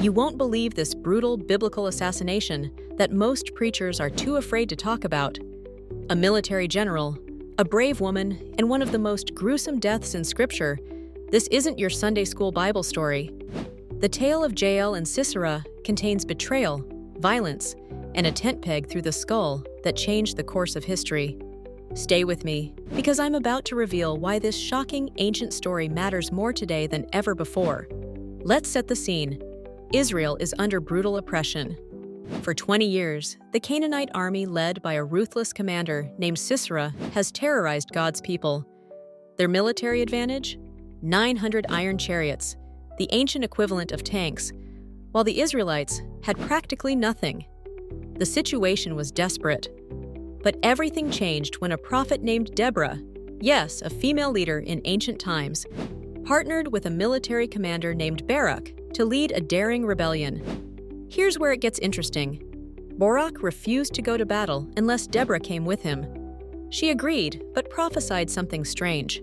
You won't believe this brutal biblical assassination that most preachers are too afraid to talk about. A military general, a brave woman, and one of the most gruesome deaths in Scripture. This isn't your Sunday school Bible story. The tale of Jael and Sisera contains betrayal, violence, and a tent peg through the skull that changed the course of history. Stay with me, because I'm about to reveal why this shocking ancient story matters more today than ever before. Let's set the scene. Israel is under brutal oppression. For 20 years, the Canaanite army led by a ruthless commander named Sisera has terrorized God's people. Their military advantage? 900 iron chariots, the ancient equivalent of tanks, while the Israelites had practically nothing. The situation was desperate. But everything changed when a prophet named Deborah, yes, a female leader in ancient times, partnered with a military commander named Barak to lead a daring rebellion. Here's where it gets interesting. Barak refused to go to battle unless Deborah came with him. She agreed, but prophesied something strange.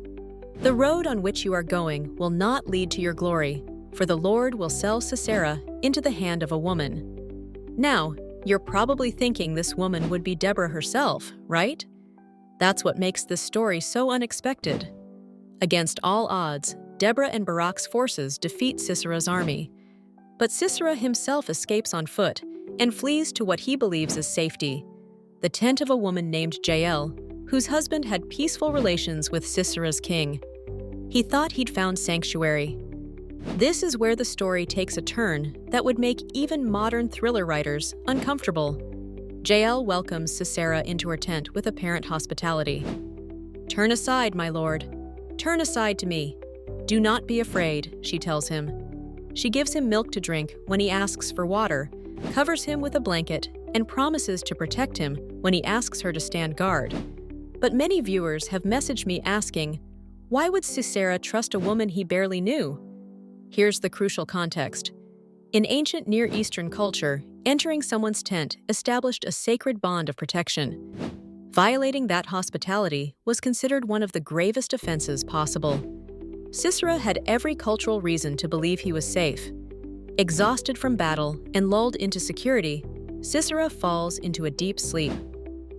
The road on which you are going will not lead to your glory, for the Lord will sell Sisera into the hand of a woman. Now, you're probably thinking this woman would be Deborah herself, right? That's what makes this story so unexpected. Against all odds, Deborah and Barak's forces defeat Sisera's army. But Sisera himself escapes on foot and flees to what he believes is safety, the tent of a woman named Jael, whose husband had peaceful relations with Sisera's king. He thought he'd found sanctuary. This is where the story takes a turn that would make even modern thriller writers uncomfortable. Jael welcomes Sisera into her tent with apparent hospitality. "Turn aside, my lord. Turn aside to me. Do not be afraid," she tells him. She gives him milk to drink when he asks for water, covers him with a blanket, and promises to protect him when he asks her to stand guard. But many viewers have messaged me asking, why would Sisera trust a woman he barely knew? Here's the crucial context. In ancient Near Eastern culture, entering someone's tent established a sacred bond of protection. Violating that hospitality was considered one of the gravest offenses possible. Sisera had every cultural reason to believe he was safe. Exhausted from battle and lulled into security, Sisera falls into a deep sleep.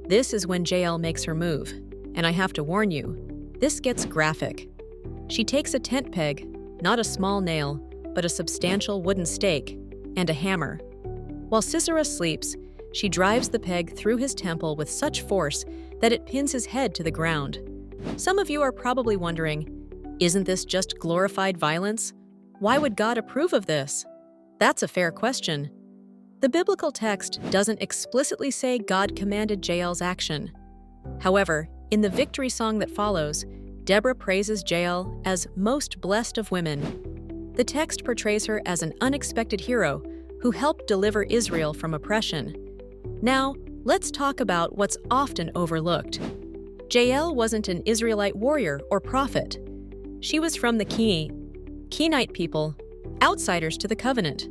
This is when Jael makes her move, and I have to warn you, this gets graphic. She takes a tent peg, not a small nail, but a substantial wooden stake, and a hammer. While Sisera sleeps, she drives the peg through his temple with such force that it pins his head to the ground. Some of you are probably wondering, isn't this just glorified violence? Why would God approve of this? That's a fair question. The biblical text doesn't explicitly say God commanded Jael's action. However, in the victory song that follows, Deborah praises Jael as most blessed of women. The text portrays her as an unexpected hero who helped deliver Israel from oppression. Now, let's talk about what's often overlooked. Jael wasn't an Israelite warrior or prophet. She was from the Kenite people, outsiders to the covenant.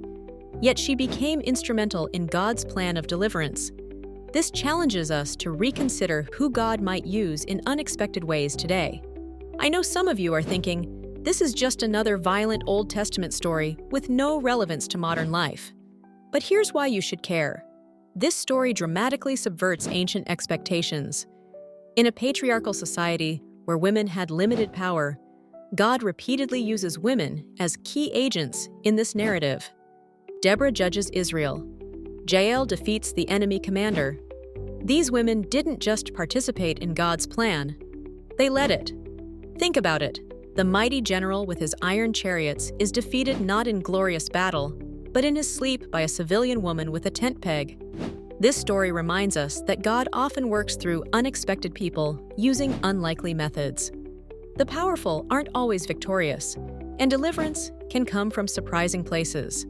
Yet she became instrumental in God's plan of deliverance. This challenges us to reconsider who God might use in unexpected ways today. I know some of you are thinking, this is just another violent Old Testament story with no relevance to modern life. But here's why you should care. This story dramatically subverts ancient expectations. In a patriarchal society where women had limited power, God repeatedly uses women as key agents in this narrative. Deborah judges Israel. Jael defeats the enemy commander. These women didn't just participate in God's plan, they led it. Think about it. The mighty general with his iron chariots is defeated not in glorious battle, but in his sleep by a civilian woman with a tent peg. This story reminds us that God often works through unexpected people using unlikely methods. The powerful aren't always victorious, and deliverance can come from surprising places.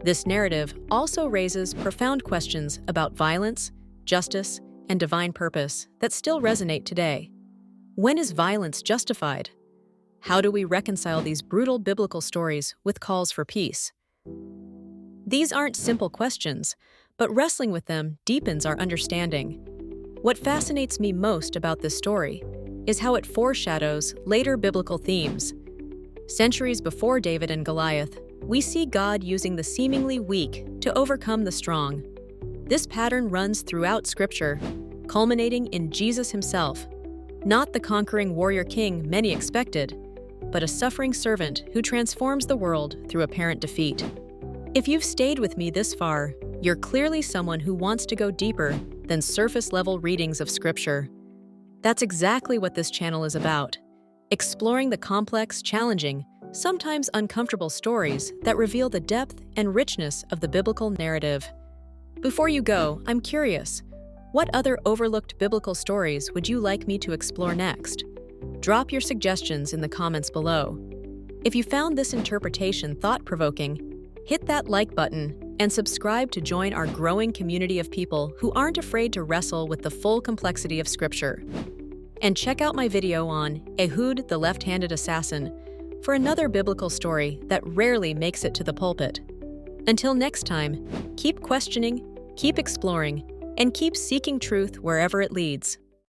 This narrative also raises profound questions about violence, justice, and divine purpose that still resonate today. When is violence justified? How do we reconcile these brutal biblical stories with calls for peace? These aren't simple questions, but wrestling with them deepens our understanding. What fascinates me most about this story is how it foreshadows later biblical themes. Centuries before David and Goliath, we see God using the seemingly weak to overcome the strong. This pattern runs throughout Scripture, culminating in Jesus himself, not the conquering warrior king many expected, but a suffering servant who transforms the world through apparent defeat. If you've stayed with me this far, you're clearly someone who wants to go deeper than surface-level readings of Scripture. That's exactly what this channel is about, exploring the complex, challenging, sometimes uncomfortable stories that reveal the depth and richness of the biblical narrative. Before you go, I'm curious, what other overlooked biblical stories would you like me to explore next? Drop your suggestions in the comments below. If you found this interpretation thought-provoking, hit that like button and subscribe to join our growing community of people who aren't afraid to wrestle with the full complexity of Scripture. And check out my video on Ehud the Left-Handed Assassin for another biblical story that rarely makes it to the pulpit. Until next time, keep questioning, keep exploring, and keep seeking truth wherever it leads.